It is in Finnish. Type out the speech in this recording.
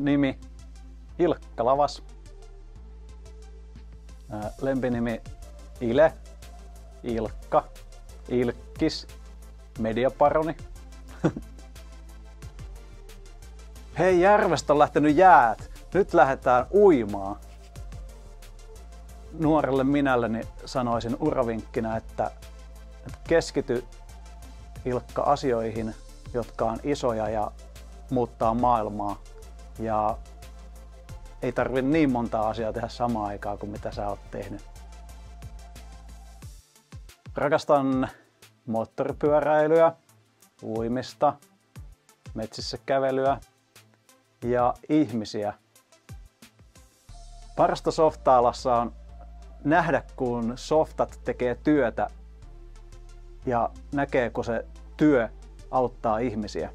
Nimi Ilkka Lavas. Lempinimi Ile, Ilkka, Ilkkis, Mediaparoni. Hei, järvestä on lähtenyt jäät. Nyt lähdetään uimaan. Nuorelle minälleni sanoisin uravinkkinä, että keskity Ilkka asioihin, jotka on isoja ja muuttaa maailmaa. Ja ei tarvitse niin montaa asiaa tehdä samaan aikaan kuin mitä sä oot tehnyt. Rakastan moottoripyöräilyä, uimista, metsissä kävelyä ja ihmisiä. Parasta softaalassa on nähdä, kun softat tekee työtä ja näkee, kun se työ auttaa ihmisiä.